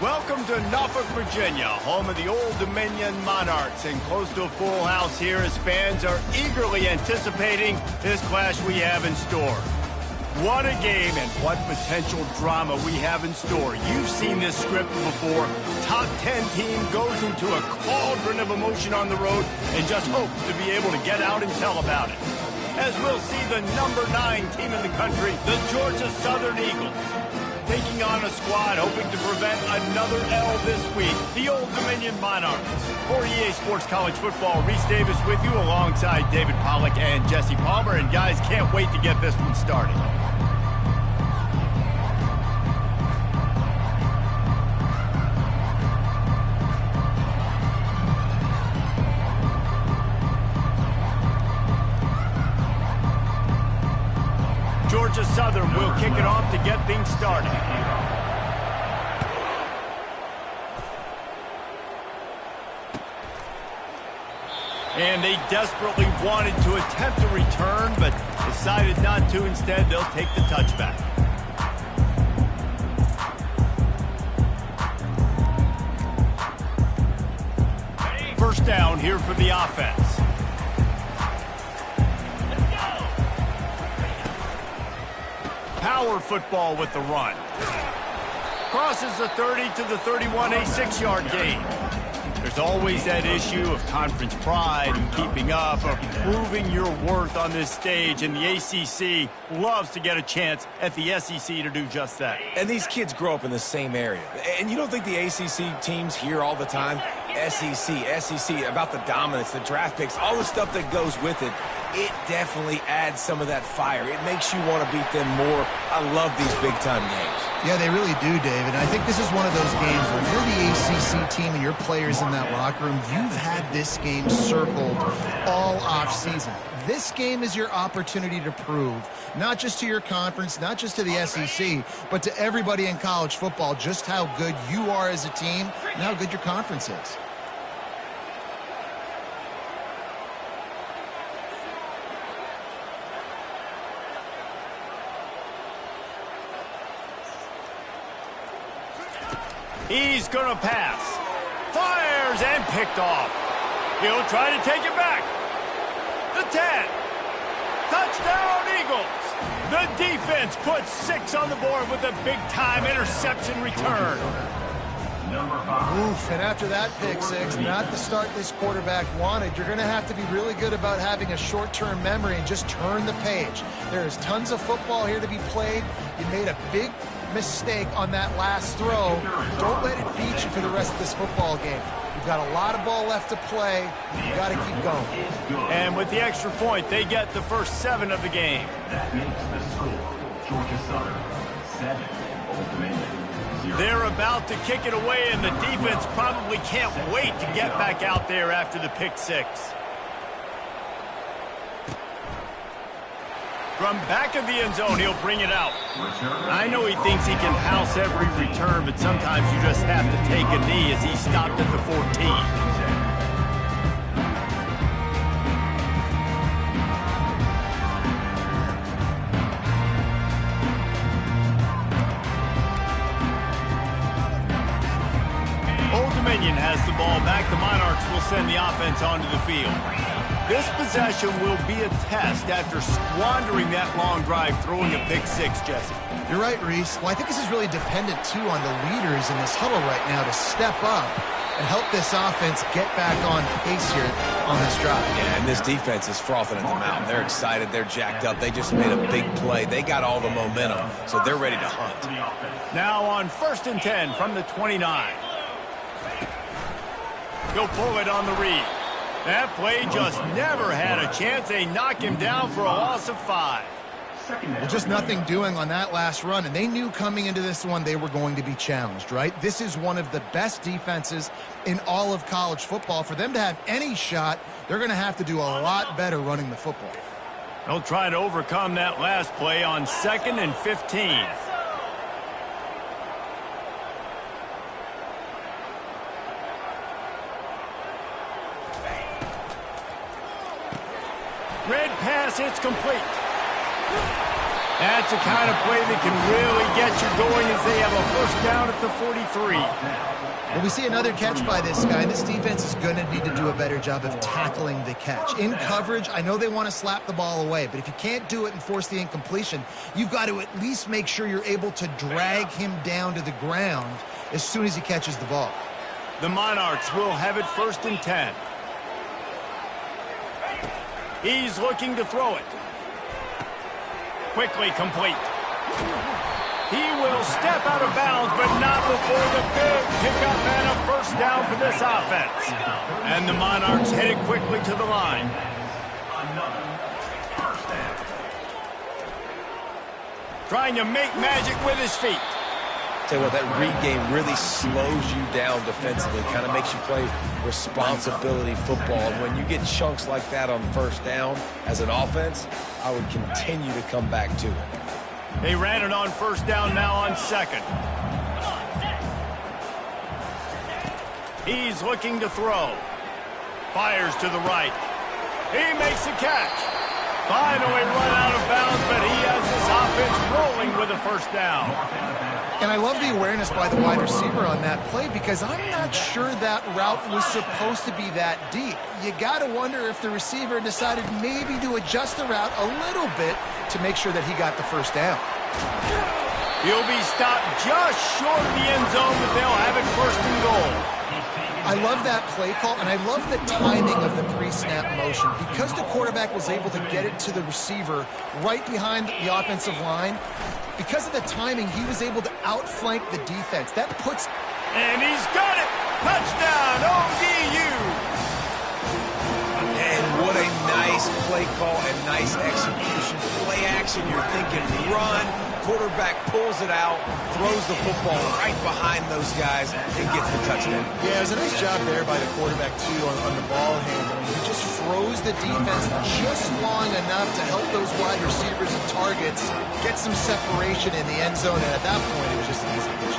Welcome to Norfolk, Virginia, home of the Old Dominion Monarchs, and close to a full house here as fans are eagerly anticipating this clash we have in store. What a game and what potential drama we have in store. You've seen this script before. Top 10 team goes into a cauldron of emotion on the road and just hopes to be able to get out and tell about it. As we'll see the number 9 team in the country, the Georgia Southern Eagles, taking on a squad hoping to prevent another L this week, the Old Dominion Monarchs. For EA Sports College Football, Reese Davis with you alongside David Pollack and Jesse Palmer. And guys, can't wait to get this one started. Georgia Southern will kick it off to get things started. And they desperately wanted to attempt a return, but decided not to. Instead, they'll take the touchback. First down here for the offense. Power football with the run. Crosses the 30 to the 31, a 6-yard gain. There's always that issue of conference pride and keeping up, of proving your worth on this stage, and the ACC loves to get a chance at the SEC to do just that. And these kids grow up in the same area. And you don't think the ACC teams hear all the time, SEC, about the dominance, the draft picks, all the stuff that goes with it. It definitely adds some of that fire. It makes you want to beat them more. I love these big-time games. Yeah, they really do, David. I think this is one of those games where if you're the ACC team and your players in that locker room, you've had this game circled all off-season. This game is your opportunity to prove, not just to your conference, not just to the SEC, but to everybody in college football, just how good you are as a team and how good your conference is. He's going to pass. Fires and picked off. He'll try to take it back. The 10. Touchdown, Eagles. The defense puts 6 on the board with a big-time interception return. Oof, and after that pick 6, not the start this quarterback wanted. You're going to have to be really good about having a short-term memory and just turn the page. There is tons of football here to be played. You made a big mistake on that last throw. Don't let it beat you for the rest of this football game. You've got a lot of ball left to play. You've got to keep going. And with the extra point, they get the first 7 of the game. That makes the score Georgia Southern 7, Old Dominion 0. They're about to kick it away, and the defense probably can't wait to get back out there after the pick 6. From back of the end zone, he'll bring it out. I know he thinks he can house every return, but sometimes you just have to take a knee as he stopped at the 14. Old Dominion has the ball back. The Monarchs will send the offense onto the field. This possession will be a test after squandering that long drive, throwing a pick 6, Jesse. You're right, Reese. Well, I think this is really dependent, too, on the leaders in this huddle right now to step up and help this offense get back on pace here on this drive. Yeah, and this defense is frothing at the mouth. They're excited. They're jacked up. They just made a big play. They got all the momentum, so they're ready to hunt. Now on 1st and 10 from the 29. He'll pull it on the read. That play just never had a chance. They knock him down for a loss of 5. Well, just nothing doing on that last run, and they knew coming into this one they were going to be challenged, right? This is one of the best defenses in all of college football. For them to have any shot, they're going to have to do a lot better running the football. They'll try to overcome that last play on 2nd and 15. Red pass, it's complete. That's the kind of play that can really get you going as they have a first down at the 43. Well, we see another catch by this guy. This defense is going to need to do a better job of tackling the catch. In coverage, I know they want to slap the ball away, but if you can't do it and force the incompletion, you've got to at least make sure you're able to drag him down to the ground as soon as he catches the ball. The Monarchs will have it 1st and 10. He's looking to throw it. Quickly complete. He will step out of bounds, but not before the big pickup and a first down for this offense. And the Monarchs headed quickly to the line. Trying to make magic with his feet. Tell you what, that read game really slows you down defensively, kind of makes you play responsibility football. And when you get chunks like that on first down as an offense, I would continue to come back to it. They ran it on first down, now on 2nd. He's looking to throw. Fires to the right. He makes the catch. Finally run out of bounds, but he has this offense rolling with a first down. And I love the awareness by the wide receiver on that play because I'm not sure that route was supposed to be that deep. You got to wonder if the receiver decided maybe to adjust the route a little bit to make sure that he got the first down. He'll be stopped just short of the end zone, but they'll have it 1st and goal. I love that play call, and I love the timing of the pre-snap motion. Because the quarterback was able to get it to the receiver right behind the offensive line, because of the timing, he was able to outflank the defense. That puts... And he's got it! Touchdown, ODU! And what a nice play call and nice execution. Play action, you're thinking run. Quarterback pulls it out, throws the football right behind those guys, and gets the touchdown. Yeah, it was a nice job there by the quarterback, too, on the ball handling. He just froze the defense just long enough to help those wide receivers and targets get some separation in the end zone, and at that point, it was just an easy pitch.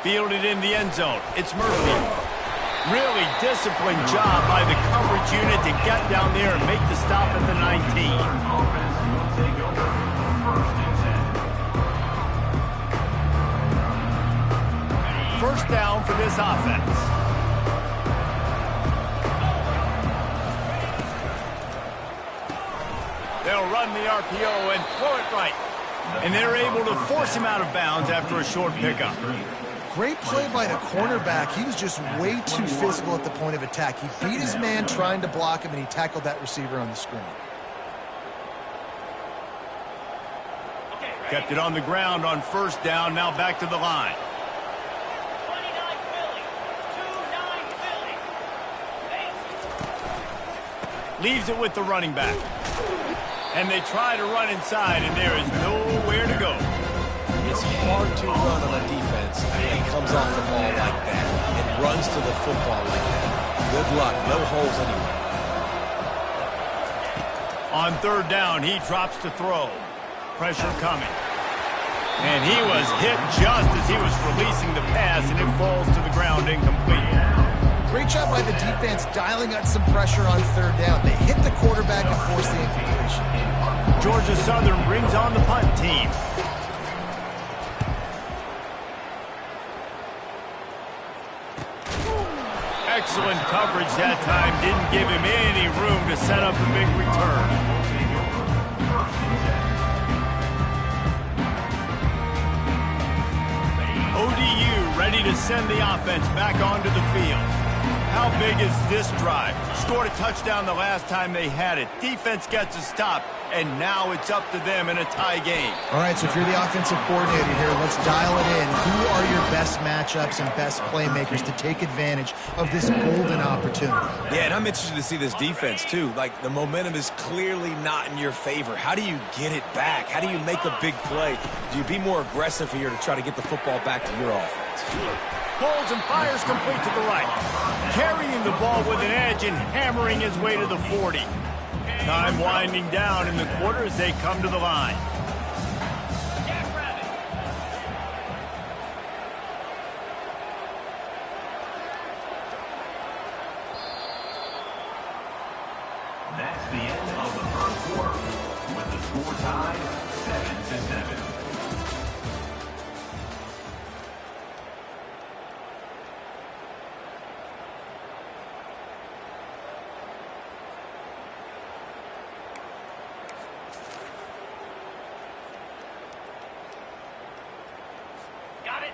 Fielded in the end zone. It's Murphy. Really disciplined job by the coverage unit to get down there and make the stop at the 19. First down for this offense. They'll run the RPO and throw it right. And they're able to force him out of bounds after a short pickup. Great play by the cornerback. He was just way too physical at the point of attack. He beat his man trying to block him, and he tackled that receiver on the screen. Kept it on the ground on first down, now back to the line. Leaves it with the running back. And they try to run inside, and there is nowhere to go. It's hard to run on a defense that comes off the ball like that and runs to the football like that. Good luck. No holes anywhere. On third down, he drops to throw. Pressure coming. And he was hit just as he was releasing the pass, and it falls to the ground incomplete. Great job by the defense dialing out some pressure on third down. They hit the quarterback and forced the incompletion. Georgia Southern brings on the punt team. Excellent coverage that time. Didn't give him any room to set up a big return. ODU ready to send the offense back onto the field. How big is this drive? Scored a touchdown the last time they had it. Defense gets a stop, and now it's up to them in a tie game. All right, so if you're the offensive coordinator here, let's dial it in. Who are your best matchups and best playmakers to take advantage of this golden opportunity? Yeah, and I'm interested to see this defense, too. Like, the momentum is clearly not in your favor. How do you get it back? How do you make a big play? Do you be more aggressive here to try to get the football back to your offense? Pulls and fires complete to the right. Carrying the ball with an edge and hammering his way to the 40. Time winding down in the quarter as they come to the line.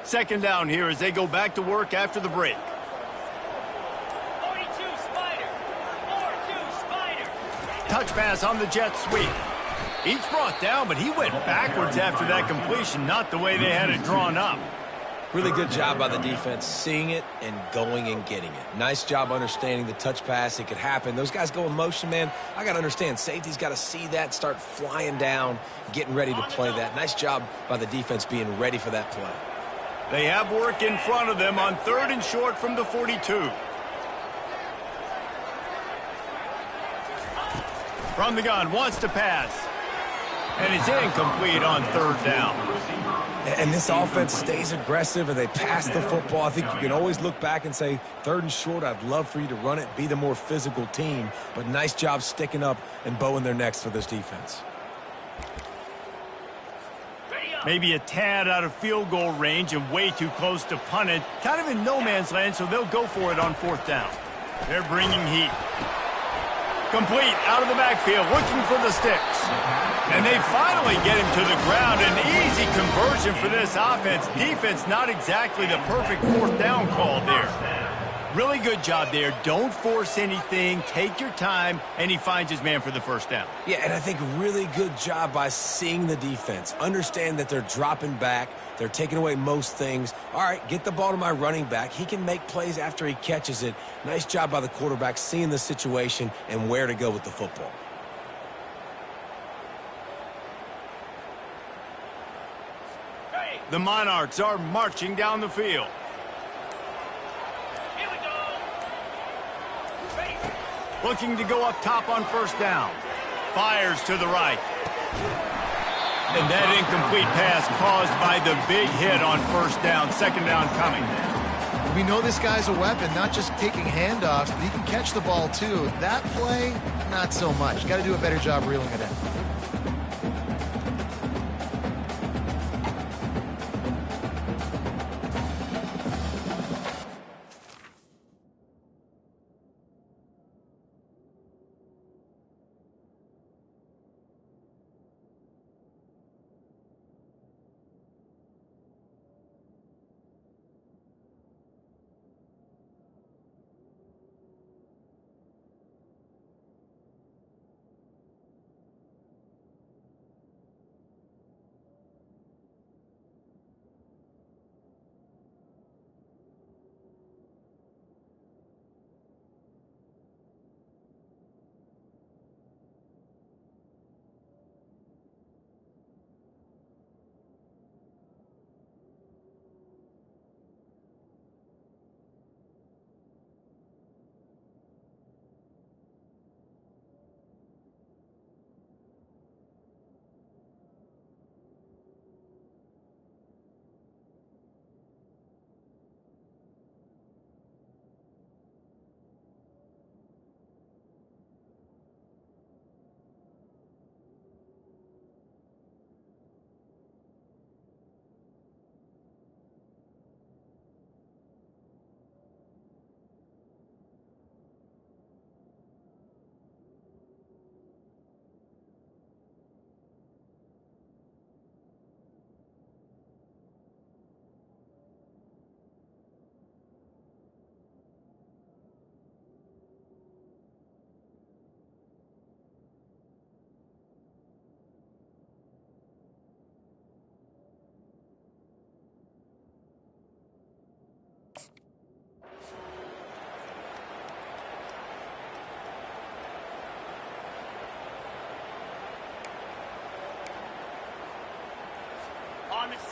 Second down here as they go back to work after the break. 42 Spider. 4-2 Spider. Touch pass on the jet sweep. Each brought down, but he went backwards after that completion, not the way they had it drawn up. Really good job by the defense, seeing it and going and getting it. Nice job understanding the touch pass. It could happen. Those guys go in motion, man. I got to understand, safety's got to see that, start flying down, getting ready to play that. Nice job by the defense being ready for that play. They have work in front of them on 3rd and short from the 42. From the gun, wants to pass. And it's incomplete on 3rd down. And this offense stays aggressive and they pass the football. I think you can always look back and say, 3rd and short, I'd love for you to run it, be the more physical team. But nice job sticking up and bowing their necks for this defense. Maybe a tad out of field goal range and way too close to punt it. Kind of in no man's land, so they'll go for it on 4th down. They're bringing heat. Complete out of the backfield, looking for the sticks. And they finally get him to the ground. An easy conversion for this offense. Defense, not exactly the perfect 4th down call there. Really good job there. Don't force anything. Take your time, and he finds his man for the 1st down. Yeah, and I think really good job by seeing the defense. Understand that they're dropping back. They're taking away most things. All right, get the ball to my running back. He can make plays after he catches it. Nice job by the quarterback seeing the situation and where to go with the football. The Monarchs are marching down the field. Here we go. Ready. Looking to go up top on 1st down. Fires to the right. And that incomplete pass caused by the big hit on 1st down. 2nd down coming. We know this guy's a weapon, not just taking handoffs, but he can catch the ball too. That play, not so much. Got to do a better job reeling it in.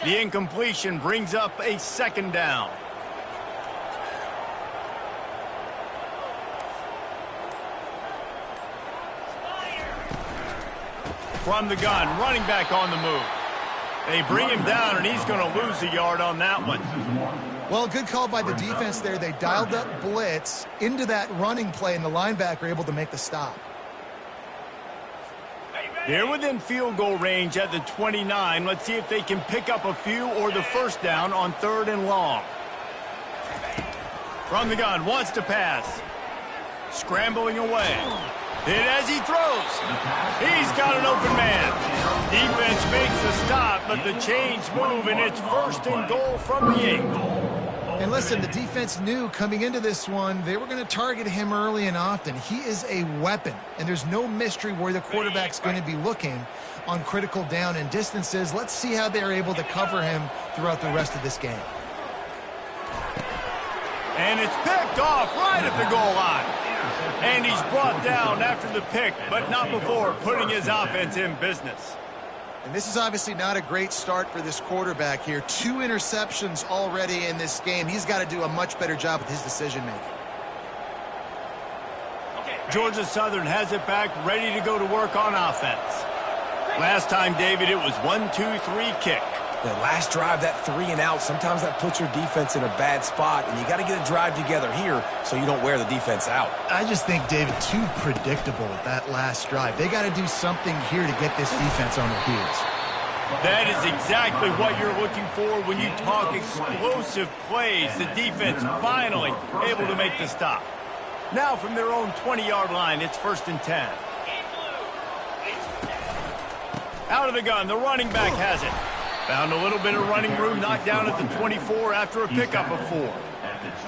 The incompletion brings up a 2nd down. From the gun, running back on the move. They bring him down, and he's going to lose a yard on that one. Well, good call by the defense there. They dialed up blitz into that running play, and the linebacker able to make the stop. They're within field goal range at the 29. Let's see if they can pick up a few or the 1st down on 3rd and long. From the gun, wants to pass. Scrambling away. Hit as he throws. He's got an open man. Defense makes the stop, but the chains move, and it's 1st and goal from the 8. And listen, the defense knew coming into this one, they were going to target him early and often. He is a weapon, and there's no mystery where the quarterback's going to be looking on critical down and distances. Let's see how they're able to cover him throughout the rest of this game. And it's picked off right at the goal line. And he's brought down after the pick, but not before putting his offense in business. And this is obviously not a great start for this quarterback here. 2 interceptions already in this game. He's got to do a much better job with his decision-making. Georgia Southern has it back, ready to go to work on offense. Last time, David, it was 1-2-3 kick. The last drive, that 3 and out, sometimes that puts your defense in a bad spot, and you got to get a drive together here so you don't wear the defense out. I just think, David, too predictable with that last drive. They got to do something here to get this defense on their heels. That is exactly what you're looking for when you talk explosive plays. The defense finally able to make the stop. Now from their own 20-yard line, it's 1st and 10. Out of the gun, the running back has it. Found a little bit of running room, knocked down at the 24 after a pickup of 4.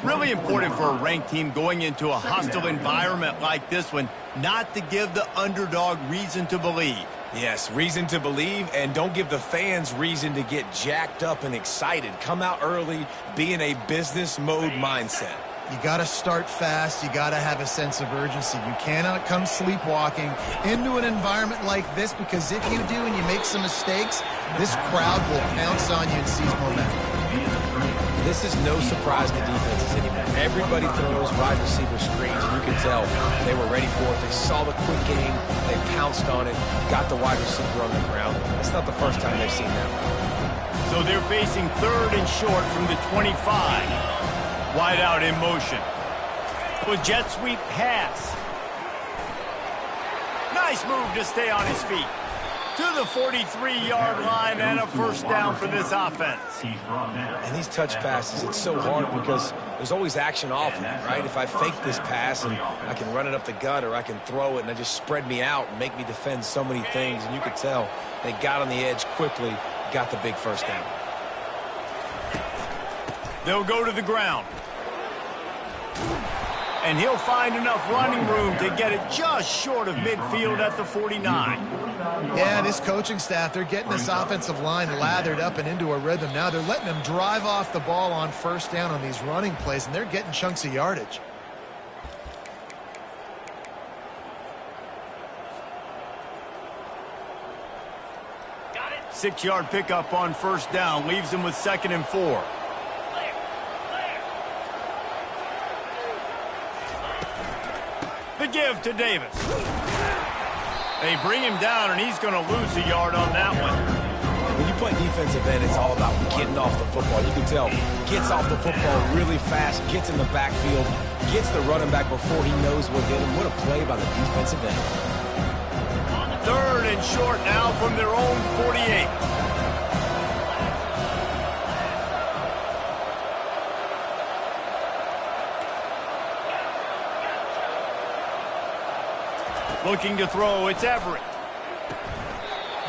Really important for a ranked team going into a hostile environment like this one, not to give the underdog reason to believe. Yes, reason to believe, and don't give the fans reason to get jacked up and excited. Come out early, be in a business mode mindset. You got to start fast. You got to have a sense of urgency. You cannot come sleepwalking into an environment like this, because if you do and you make some mistakes, this crowd will pounce on you and seize momentum. This is no surprise to defenses anymore. Everybody throws wide receiver screens, and you can tell they were ready for it. They saw the quick game, they pounced on it, got the wide receiver on the ground. It's not the first time they've seen that. So they're facing 3rd and short from the 25. Wide out in motion. With jet sweep pass. Nice move to stay on his feet. To the 43-yard line and a 1st down for this offense. And these touch passes, it's so hard because there's always action off of it, right? If I fake this pass and I can run it up the gut, or I can throw it and it just spread me out and make me defend so many things. And you could tell they got on the edge quickly, got the big 1st down. They'll go to the ground. And he'll find enough running room to get it just short of midfield at the 49. Yeah, this coaching staff, they're getting this offensive line lathered up and into a rhythm. Now they're letting them drive off the ball on 1st down on these running plays, and they're getting chunks of yardage. Got it. 6-yard pickup on 1st down leaves them with 2nd and 4. The give to Davis. They bring him down, and he's going to lose a yard on that one. When you play defensive end, it's all about getting off the football. You can tell, gets off the football really fast, gets in the backfield, gets the running back before he knows what hit him. What a play by the defensive end. 3rd and short now from their own 48. Looking to throw, it's Everett.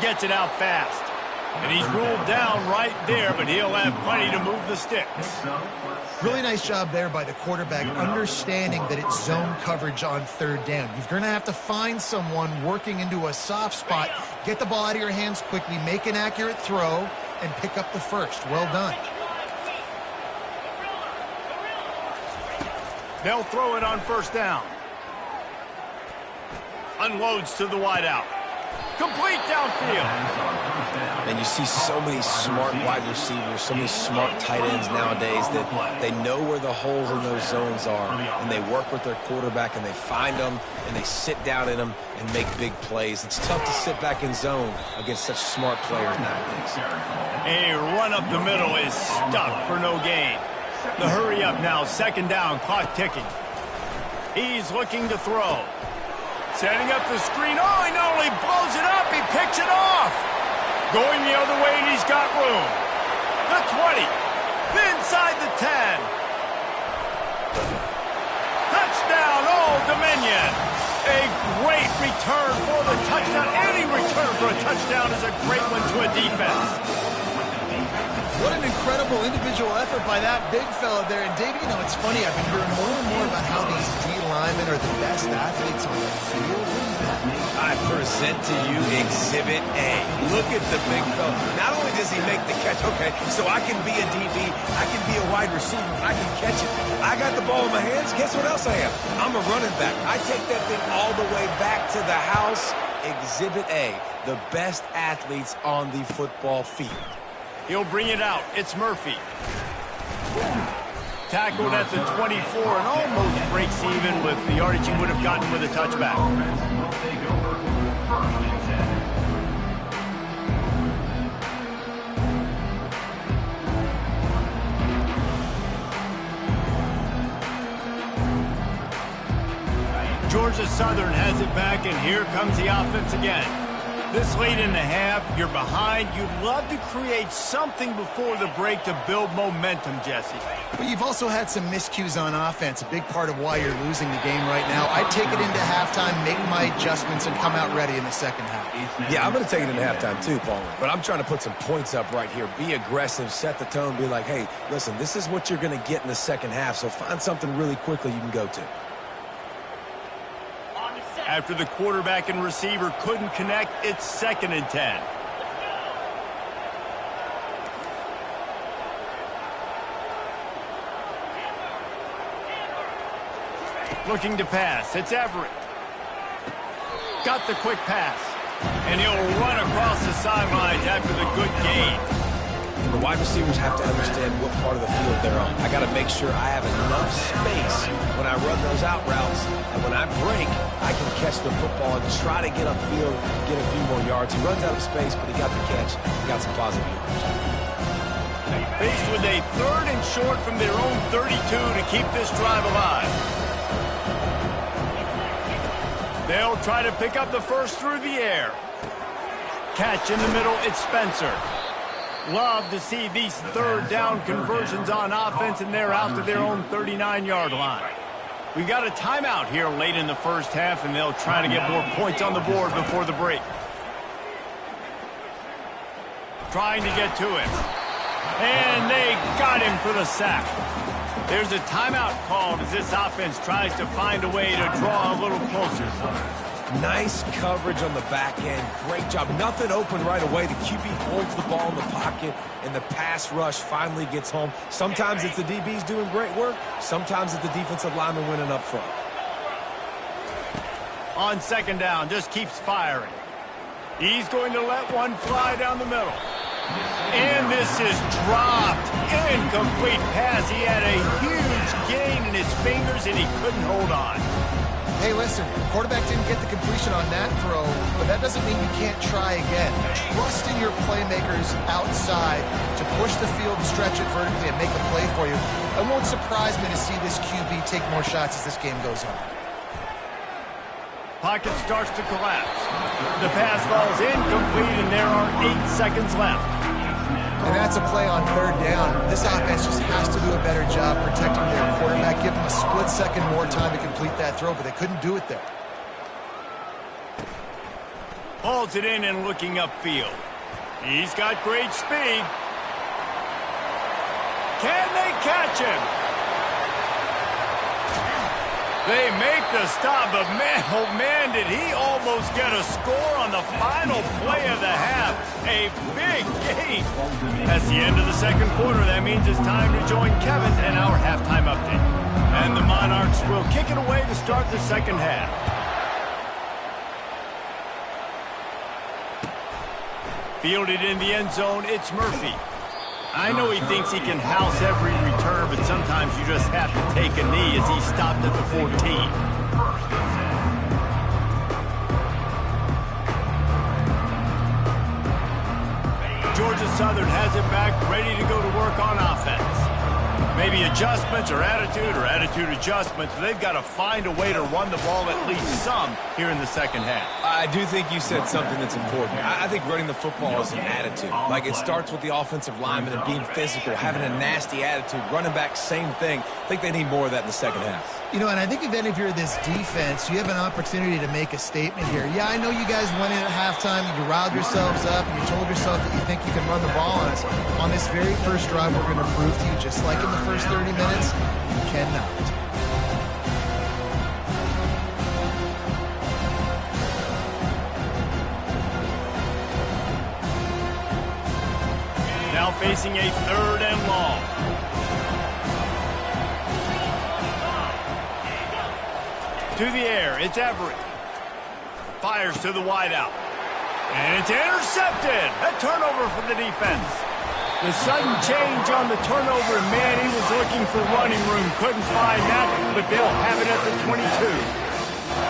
Gets it out fast. And he's ruled down right there, but he'll have plenty to move the sticks. Really nice job there by the quarterback, understanding that it's zone coverage on 3rd down. You're going to have to find someone working into a soft spot, get the ball out of your hands quickly, make an accurate throw, and pick up the 1st. Well done. They'll throw it on 1st down. Unloads to the wideout. Complete downfield. And you see so many smart wide receivers, so many smart tight ends nowadays that they know where the holes in those zones are, and they work with their quarterback, and they find them, and they sit down in them and make big plays. It's tough to sit back in zone against such smart players nowadays. A run up the middle is stuffed for no gain. The hurry up now, 2nd down, clock ticking. He's looking to throw. Setting up the screen. Oh, he not only blows it up, he picks it off. Going the other way, and he's got room. The 20. Inside the 10. Touchdown, Old Dominion. A great return for the touchdown. Any return for a touchdown is a great one to a defense. What an incredible individual effort by that big fella there. And, Dave, you know, it's funny. I've been hearing more and more about how these D linemen are the best athletes on the field. What is that? I present to you Exhibit A. Look at the big fella. Not only does he make the catch, okay, so I can be a DB, I can be a wide receiver, I can catch it. I got the ball in my hands. Guess what else I am? I'm a running back. I take that thing all the way back to the house. Exhibit A, the best athletes on the football field. He'll bring it out. It's Murphy. Tackled at the 24 and almost breaks even with the yardage he would have gotten with a touchback. Will take over 1st and 10. Georgia Southern has it back, and here comes the offense again. This late in the half, you're behind. You'd love to create something before the break to build momentum, Jesse. But you've also had some miscues on offense, a big part of why you're losing the game right now. I take it into halftime, make my adjustments, and come out ready in the second half. Yeah, I'm going to take it into halftime too, Paul. But I'm trying to put some points up right here. Be aggressive, set the tone, be like, hey, listen, this is what you're going to get in the second half, so find something really quickly you can go to. After the quarterback and receiver couldn't connect, it's 2nd and 10. Looking to pass. It's Everett. Got the quick pass. And he'll run across the sidelines after the good gain. The wide receivers have to understand what part of the field they're on. I got to make sure I have enough space when I run those out routes, and when I break, I can catch the football and try to get upfield, get a few more yards. He runs out of space, but he got the catch. He got some positive yards. Faced with a 3rd and short from their own 32 to keep this drive alive. They'll try to pick up the first through the air. Catch in the middle, it's Spencer. Love to see these 3rd down conversions on offense, and they're out to their own 39-yard line. We've got a timeout here late in the first half, and they'll try to get more points on the board before the break. Trying to get to him. And they got him for the sack. There's a timeout called as this offense tries to find a way to draw a little closer. Nice coverage on the back end. Great job. Nothing open right away. The QB holds the ball in the pocket, and the pass rush finally gets home. Sometimes it's the DBs doing great work. Sometimes it's the defensive lineman winning up front. On 2nd down, just keeps firing. He's going to let one fly down the middle. And this is dropped. Incomplete pass. He had a huge gain in his fingers, and he couldn't hold on. Hey, listen, the quarterback didn't get the completion on that throw, but that doesn't mean you can't try again. Trust in your playmakers outside to push the field, stretch it vertically, and make a play for you. It won't surprise me to see this QB take more shots as this game goes on. Pocket starts to collapse. The pass falls incomplete, and there are 8 seconds left. And that's a play on 3rd down. This offense just has to do a better job protecting their quarterback. Give them a split second more time to complete that throw, but they couldn't do it there. Hauls it in and looking upfield. He's got great speed. Can they catch him? They make the stop, but man, oh man, did he almost get a score on the final play of the half. A big gain. That's the end of the 2nd quarter. That means it's time to join Kevin in our halftime update. And the Monarchs will kick it away to start the 2nd half. Fielded in the end zone, it's Murphy. I know he thinks he can house every return, but sometimes you just have to take a knee as he stopped at the 14. Georgia Southern has it back, ready to go to work on offense. Maybe adjustments or attitude adjustments. They've got to find a way to run the ball at least some here in the second half. I do think you said something that's important. I think running the football is an attitude. Like, it starts with the offensive lineman and being physical, having a nasty attitude. Running back, same thing. I think they need more of that in the second half. You know, and I think if you're this defense, you have an opportunity to make a statement here. Yeah, I know you guys went in at halftime, you riled yourselves up, and you told yourself that you think you can run the ball on us. On this very first drive, we're going to prove to you, just like in the first 30 minutes, you cannot. Now facing a 3rd and long. To the air, it's Everett. Fires to the wideout. And it's intercepted. A turnover for the defense. The sudden change on the turnover, man, he was looking for running room. Couldn't find that, but they'll have it at the 22.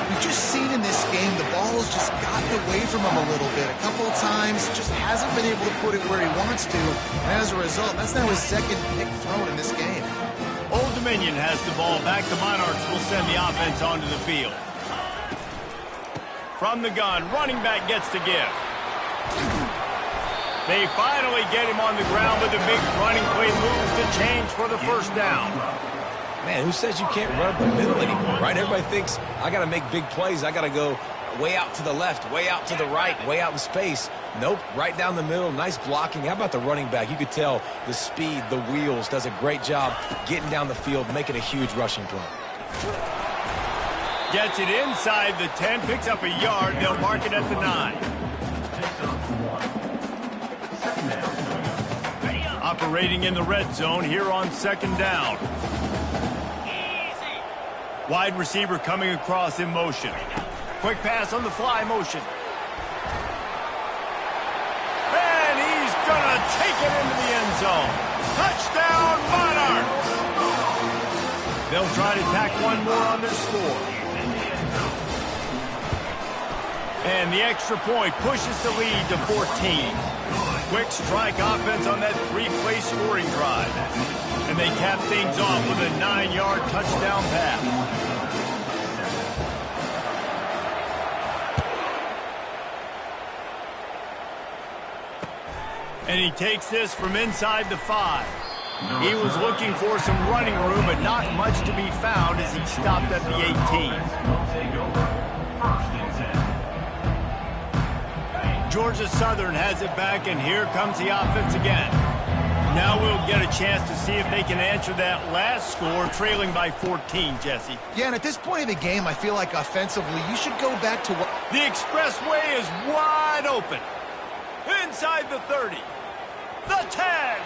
We've just seen in this game, the ball's just gotten away from him a little bit. A couple of times, just hasn't been able to put it where he wants to. And as a result, that's now his second pick thrown in this game. Old Dominion has the ball back. The Monarchs will send the offense onto the field. From the gun, running back gets to give. They finally get him on the ground with a big running play, moves the change for the first down. Man, who says you can't run up the middle anymore, right? Everybody thinks, I got to make big plays. I got to go way out to the left, way out to the right, way out in space. Nope, right down the middle, nice blocking. How about the running back? You could tell the speed, the wheels, does a great job getting down the field, making a huge rushing play. Gets it inside the 10, picks up a yard. They'll mark it at the 9. Operating in the red zone here on 2nd down. Wide receiver coming across in motion. Quick pass on the fly motion. And he's going to take it into the end zone. Touchdown, Monarchs! They'll try to tack one more on their score. And the extra point pushes the lead to 14. Quick strike offense on that 3-play scoring drive. And they cap things off with a 9-yard touchdown pass. And he takes this from inside the 5. He was looking for some running room, but not much to be found as he stopped at the 18. Georgia Southern has it back, and here comes the offense again. Now we'll get a chance to see if they can answer that last score, trailing by 14, Jesse. Yeah, and at this point of the game, I feel like offensively, you should go back to what... The expressway is wide open. Inside the 30. The 10.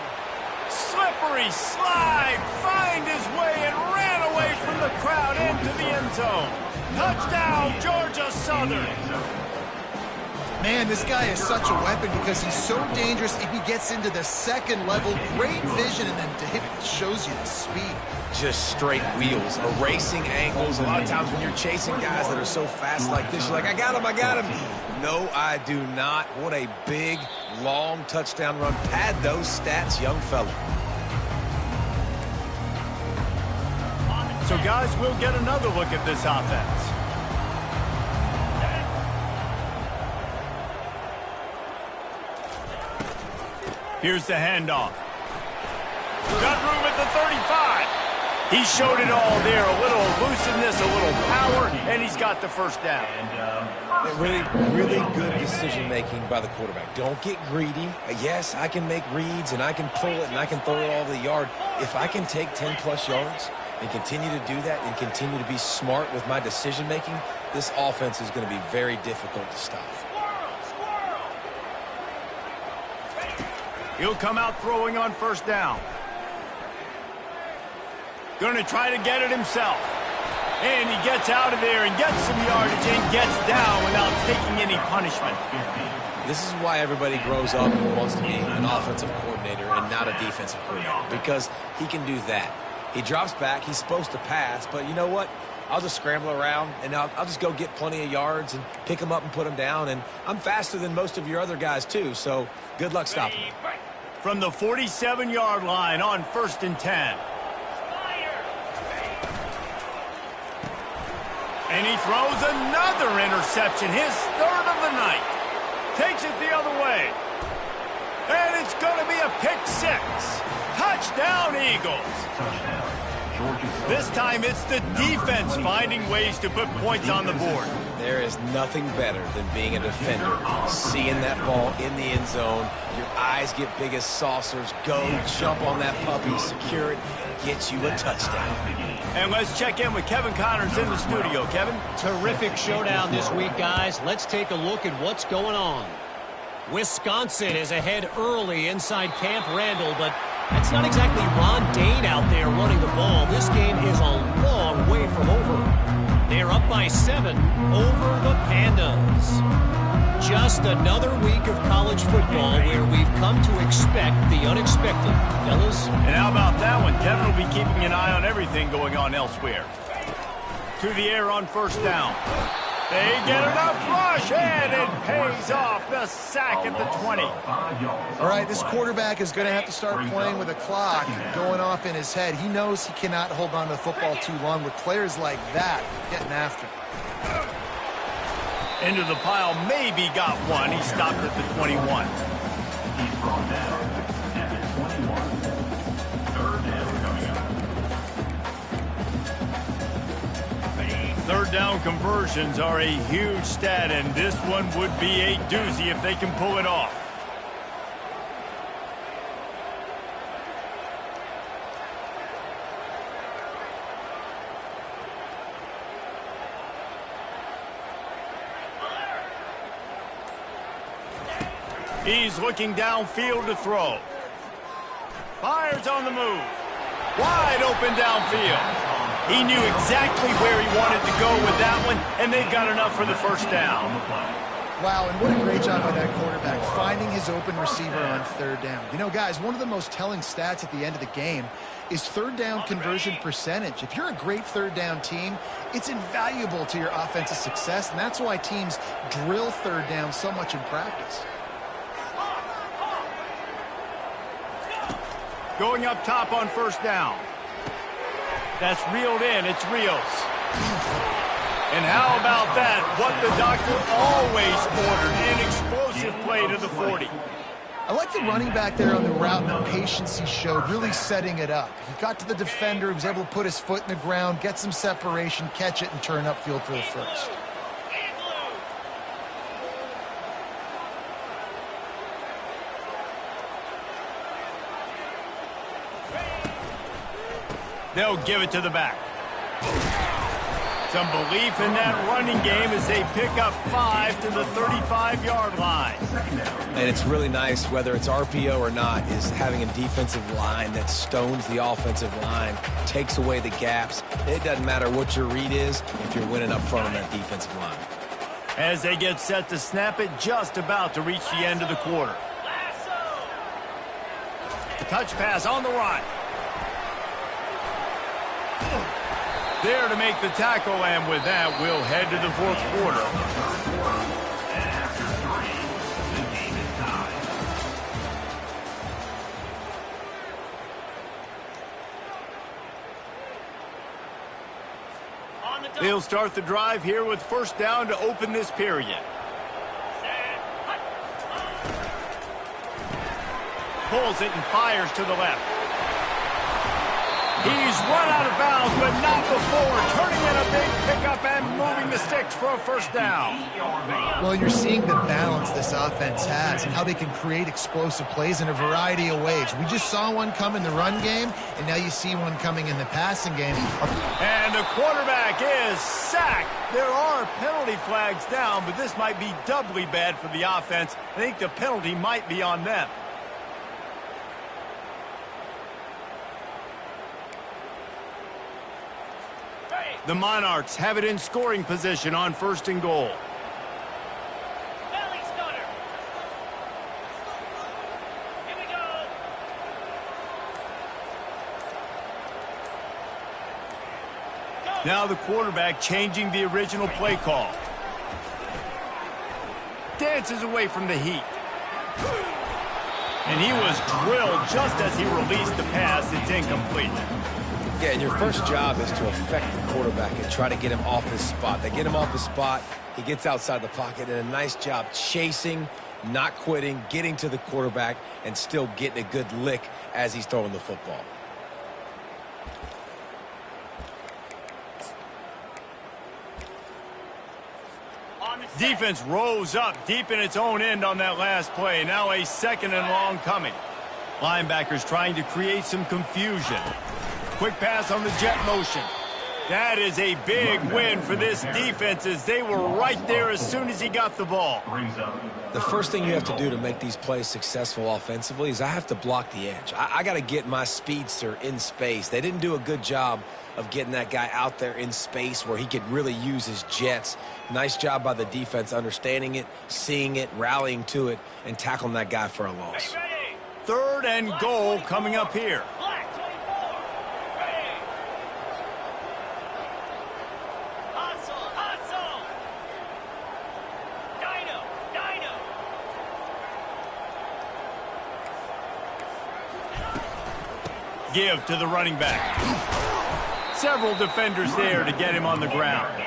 Slippery slide. Find his way and ran away from the crowd into the end zone. Touchdown, Georgia Southern. Man, this guy is such a weapon because he's so dangerous if he gets into the second level. Great vision, and then David shows you the speed. Just straight wheels, erasing angles. A lot of times when you're chasing guys that are so fast like this, you're like, I got him, I got him. No, I do not. What a big, long touchdown run. Pad those stats, young fella. So, guys, we'll get another look at this offense. Here's the handoff. Got room at the 35. He showed it all there. A little elusiveness, a little power, and he's got the first down. Really, really good decision-making by the quarterback. Don't get greedy. Yes, I can make reads, and I can pull it, and I can throw it all over the yard. If I can take 10-plus yards and continue to do that and continue to be smart with my decision-making, this offense is going to be very difficult to stop. He'll come out throwing on first down. Going to try to get it himself. And he gets out of there and gets some yardage and gets down without taking any punishment. This is why everybody grows up and wants to be an offensive coordinator and not a defensive coordinator, because he can do that. He drops back. He's supposed to pass, but you know what? I'll just scramble around, and I'll just go get plenty of yards and pick them up and put them down. And I'm faster than most of your other guys, too, so good luck stopping him. From the 47-yard line on 1st and 10. And he throws another interception, his third of the night. Takes it the other way. And it's going to be a pick six. Touchdown, Eagles. Touchdown, Georgia Southern. This time it's the defense finding ways to put points on the board. There is nothing better than being a defender. Seeing that ball in the end zone, your eyes get big as saucers. Go, jump on that puppy, secure it, get you a touchdown. And let's check in with Kevin Connors in the studio. Kevin? Terrific showdown this week, guys. Let's take a look at what's going on. Wisconsin is ahead early inside Camp Randall, but that's not exactly Ron Dane out there running the ball. This game is a long way from over. They're up by 7 over the Pandas. Just another week of college football where we've come to expect the unexpected, fellas. And how about that one? Kevin will be keeping an eye on everything going on elsewhere. To the air on first down. They get enough rush, and it pays off. The sack at the 20. All right, this quarterback is going to have to start playing with a clock going off in his head. He knows he cannot hold on to the football too long with players like that getting after him. Into the pile, maybe got one. He stopped at the 21. He's brought down at the 21. Third down coming up. Third down conversions are a huge stat, and this one would be a doozy if they can pull it off. He's looking downfield to throw. Fires on the move. Wide open downfield. He knew exactly where he wanted to go with that one, and they've got enough for the first down. Wow, and what a great job by that quarterback, finding his open receiver on third down. You know, guys, one of the most telling stats at the end of the game is third down conversion percentage. If you're a great third down team, it's invaluable to your offensive success, and that's why teams drill third down so much in practice. Going up top on first down. That's reeled in. It's Rios. And how about that? What the doctor always ordered. An explosive play to the 40. I like the running back there on the route and the patience he showed, really setting it up. He got to the defender, he was able to put his foot in the ground, get some separation, catch it, and turn upfield for the first. They'll give it to the back. Some belief in that running game as they pick up 5 to the 35-yard line. And it's really nice, whether it's RPO or not, is having a defensive line that stones the offensive line, takes away the gaps. It doesn't matter what your read is if you're winning up front on that defensive line. As they get set to snap it, just about to reach the end of the quarter. Touch pass on the run. There to make the tackle, and with that, we'll head to the fourth quarter. And after 3, the game is tied. They'll start the drive here with first down to open this period. Pulls it and fires to the left. He's run out of bounds, but not before. Turning in a big pickup and moving the sticks for a first down. Well, you're seeing the balance this offense has and how they can create explosive plays in a variety of ways. We just saw one come in the run game, and now you see one coming in the passing game. And the quarterback is sacked. There are penalty flags down, but this might be doubly bad for the offense. I think the penalty might be on them. The Monarchs have it in scoring position on first and goal. Belly stutter. Here we go. Now the quarterback changing the original play call. Dances away from the heat. And he was drilled just as he released the pass. It's incomplete. Yeah, and your first job is to affect the quarterback and try to get him off his spot. They get him off his spot, he gets outside the pocket, and a nice job chasing, not quitting, getting to the quarterback, and still getting a good lick as he's throwing the football. Defense rose up deep in its own end on that last play. Now a 2nd and long coming. Linebackers trying to create some confusion. Quick pass on the jet motion. That is a big win for this defense as they were right there as soon as he got the ball. The first thing you have to do to make these plays successful offensively is I have to block the edge. I got to get my speedster in space. They didn't do a good job of getting that guy out there in space where he could really use his jets. Nice job by the defense understanding it, seeing it, rallying to it, and tackling that guy for a loss. 3rd and goal coming up here. Black 24. Ready. Hustle, hustle. Dino, dino. Give to the running back. Several defenders there to get him on the ground.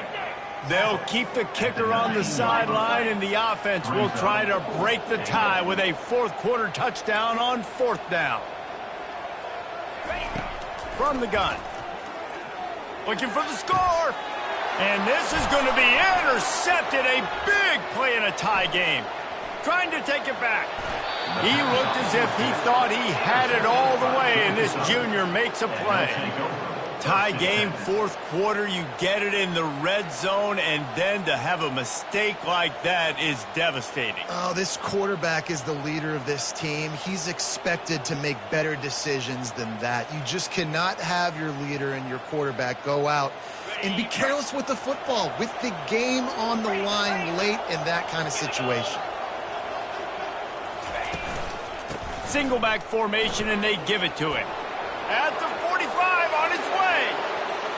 They'll keep the kicker on the sideline, and the offense will try to break the tie with a 4th quarter touchdown on 4th down. From the gun. Looking for the score. And this is going to be intercepted. A big play in a tie game. Trying to take it back. He looked as if he thought he had it all the way, and this junior makes a play. Tie game, 4th quarter, you get it in the red zone, and then to have a mistake like that is devastating. Oh, this quarterback is the leader of this team. He's expected to make better decisions than that. You just cannot have your leader and your quarterback go out and be careless with the football, with the game on the line late in that kind of situation. Single back formation, and they give it to him. At the 45, on his way.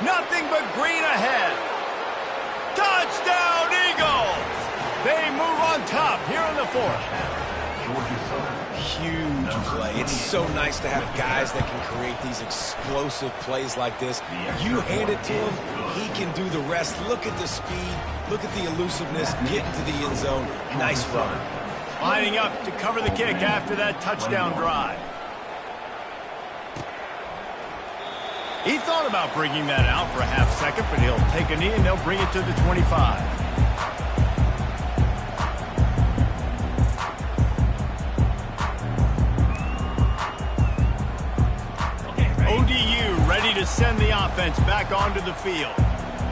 Nothing but green ahead. Touchdown, Eagles! They move on top here in the 4th. Huge play. It's so nice to have guys that can create these explosive plays like this. You hand it to him, he can do the rest. Look at the speed. Look at the elusiveness. Get into the end zone. Nice run. Lining up to cover the kick after that touchdown drive. He thought about bringing that out for a half second, but he'll take a knee and they'll bring it to the 25. ODU ready to send the offense back onto the field.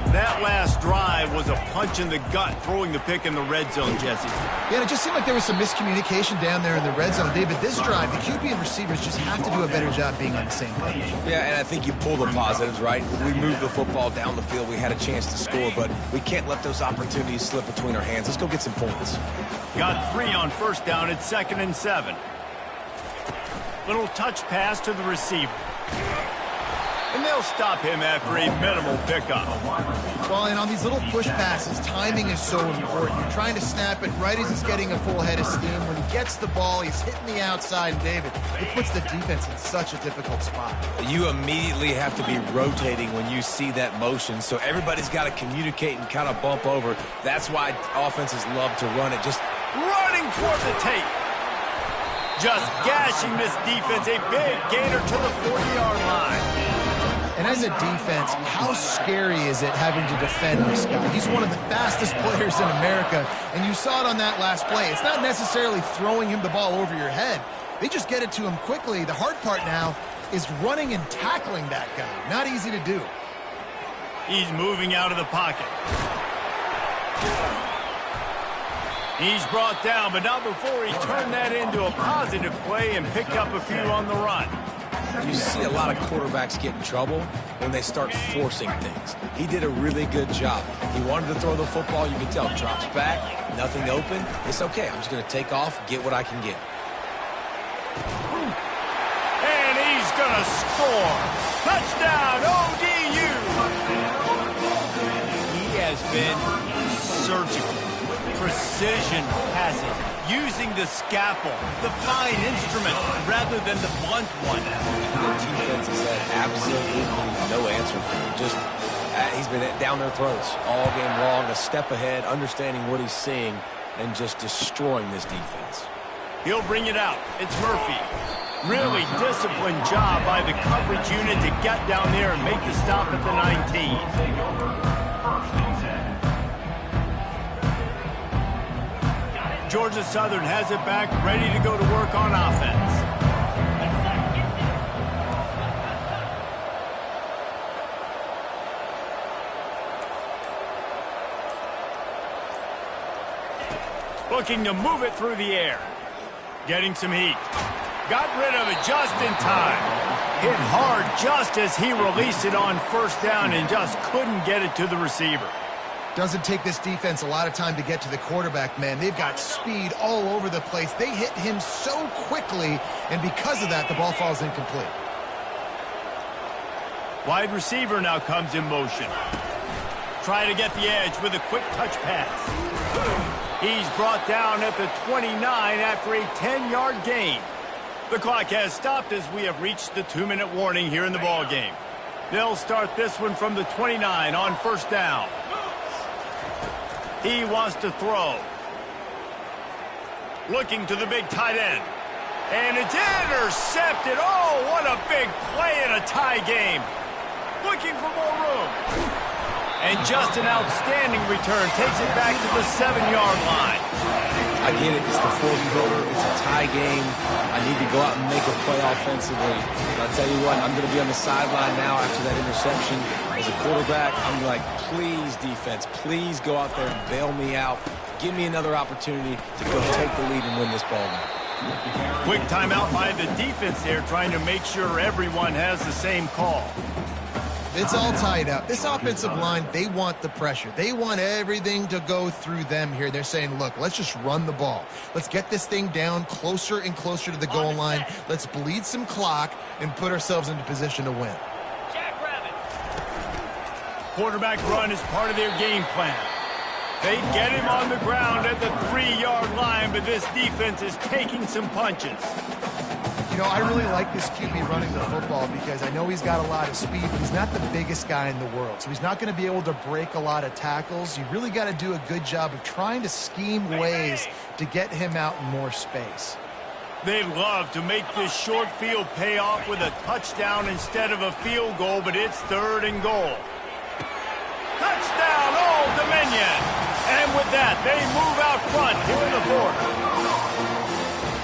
That last drive was a punch in the gut, throwing the pick in the red zone, Jesse. Yeah, and it just seemed like there was some miscommunication down there in the red zone. David, this drive, the QB and receivers just have to do a better job being on the same page. Yeah, and I think you pull the positives, right? We moved the football down the field. We had a chance to score, but we can't let those opportunities slip between our hands. Let's go get some points. Got 3 on 1st down at 2nd and 7. Little touch pass to the receiver. And they'll stop him after a minimal pickup. Well, and on these little push passes, timing is so important. You're trying to snap it right as he's getting a full head of steam. When he gets the ball, he's hitting the outside. And David, it puts the defense in such a difficult spot. You immediately have to be rotating when you see that motion, so everybody's got to communicate and kind of bump over. That's why offenses love to run it. Just running toward the tape. Just gashing this defense. A big gainer to the 40-yard line. And as a defense, how scary is it having to defend this guy? He's one of the fastest players in America, and you saw it on that last play. It's not necessarily throwing him the ball over your head. They just get it to him quickly. The hard part now is running and tackling that guy. Not easy to do. He's moving out of the pocket. He's brought down, but not before he turned that into a positive play and picked up a few on the run. You see a lot of quarterbacks get in trouble when they start forcing things. He did a really good job. He wanted to throw the football. You can tell, drops back, nothing open. It's okay. I'm just going to take off, get what I can get. And he's going to score. Touchdown, ODU. He has been surgical. precision passes, using the scalpel, the fine instrument, rather than the blunt one. The defense has had absolutely no answer for him. Just, he's been down their throats all game long, a step ahead, understanding what he's seeing, and just destroying this defense. He'll bring it out. It's Murphy. Really disciplined job by the coverage unit to get down there and make the stop at the 19. Georgia Southern has it back, ready to go to work on offense. Looking to move it through the air. Getting some heat. Got rid of it just in time. Hit hard just as he released it on first down and just couldn't get it to the receiver. Doesn't take this defense a lot of time to get to the quarterback, man. They've got speed all over the place. They hit him so quickly, and because of that, the ball falls incomplete. Wide receiver now comes in motion. Try to get the edge with a quick touch pass. He's brought down at the 29 after a 10-yard gain. The clock has stopped as we have reached the 2-minute warning here in the ballgame. They'll start this one from the 29 on first down. He wants to throw. Looking to the big tight end. And it's intercepted. Oh, what a big play in a tie game. Looking for more room. And just an outstanding return. Takes it back to the 7-yard line. I get it. It's the fourth quarter. It's a tie game. I need to go out and make a play offensively. But I'll tell you what, I'm going to be on the sideline now after that interception. As a quarterback, I'm like, please, defense, please go out there and bail me out. Give me another opportunity to go take the lead and win this ball game. Quick timeout by the defense there, trying to make sure everyone has the same call. It's all tied up. This offensive line, they want the pressure. They want everything to go through them here. They're saying, look, let's just run the ball. Let's get this thing down closer and closer to the goal line. Let's bleed some clock and put ourselves into position to win. Quarterback run is part of their game plan. They get him on the ground at the 3-yard line, but this defense is taking some punches. You know, I really like this QB running the football because I know he's got a lot of speed, but he's not the biggest guy in the world. So he's not going to be able to break a lot of tackles. You really got to do a good job of trying to scheme ways to get him out in more space. They'd love to make this short field pay off with a touchdown instead of a field goal, but it's 3rd and goal. Touchdown, Old Dominion! And with that, they move out front here in the 4th.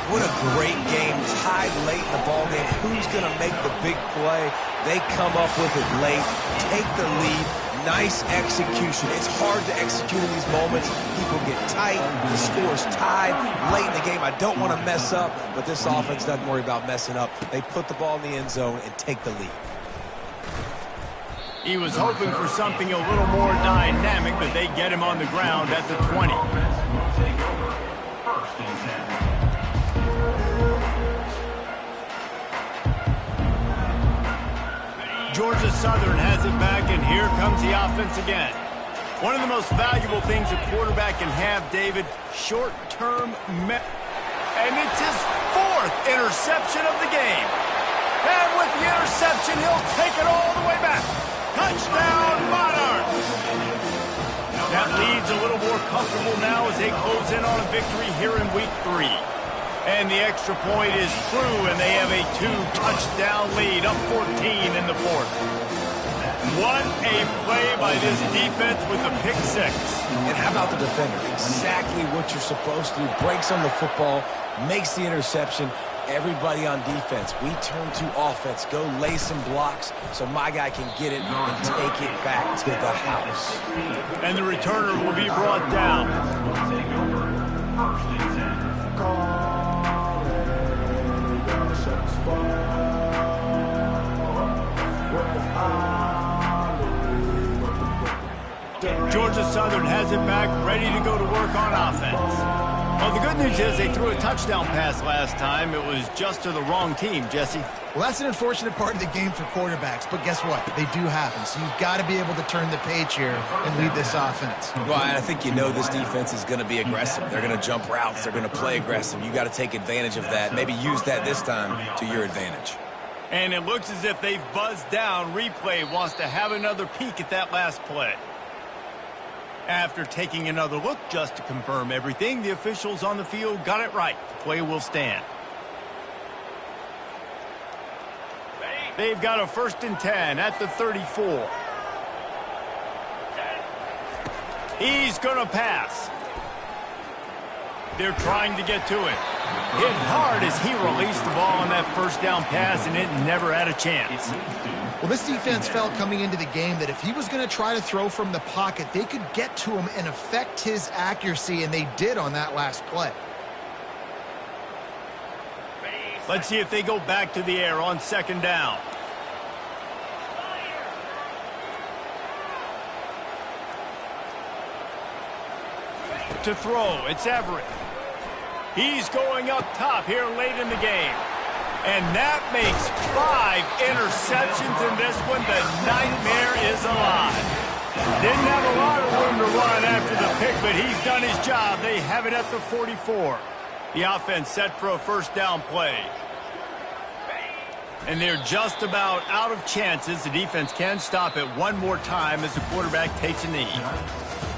What a great game, tied late in the ballgame. Who's going to make the big play? They come up with it late, take the lead. Nice execution. It's hard to execute in these moments. People get tight. The score is tied late in the game. I don't want to mess up, but this offense doesn't worry about messing up. They put the ball in the end zone and take the lead. He was hoping for something a little more dynamic, but they get him on the ground at the 20. Georgia Southern has it back, and here comes the offense again. One of the most valuable things a quarterback can have, David, short-term and it's his 4th interception of the game. And with the interception, he'll take it all the way back. Touchdown, Monarchs! That lead's a little more comfortable now as they close in on a victory here in Week 3. And the extra point is through, and they have a 2-touchdown lead, up 14 in the 4th. What a play by this defense with the pick 6. And how about the defender? Exactly what you're supposed to do. Breaks on the football, makes the interception. Everybody on defense, we turn to offense. Go lay some blocks so my guy can get it and take it back to the house. And the returner will be brought down. Georgia Southern has it back, ready to go to work on offense. Well, the good news is they threw a touchdown pass last time. It was just to the wrong team, Jesse. Well, that's an unfortunate part of the game for quarterbacks, but guess what? They do happen, so you've got to be able to turn the page here and lead this offense. Well, I think this defense is going to be aggressive. They're going to jump routes. They're going to play aggressive. You got to take advantage of that. Maybe use that this time to your advantage. And it looks as if they've buzzed down. Replay wants to have another peek at that last play. After taking another look just to confirm everything, the officials on the field got it right. The play will stand. They've got a 1st and 10 at the 34. He's going to pass. They're trying to get to it. Hit hard as he released the ball on that 1st down pass, and it never had a chance. Well, this defense felt coming into the game that if he was going to try to throw from the pocket, they could get to him and affect his accuracy, and they did on that last play. Let's see if they go back to the air on 2nd down. To throw, it's Everett. He's going up top here late in the game. And that makes 5 interceptions in this one. The nightmare is alive. Didn't have a lot of room to run after the pick, but he's done his job. They have it at the 44. The offense set for a 1st down play. And they're just about out of chances. The defense can stop it one more time as the quarterback takes a knee.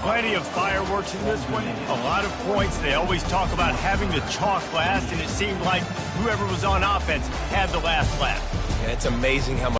Plenty of fireworks in this one. A lot of points. They always talk about having the chalk last, and it seemed like whoever was on offense had the last laugh. And it's amazing how much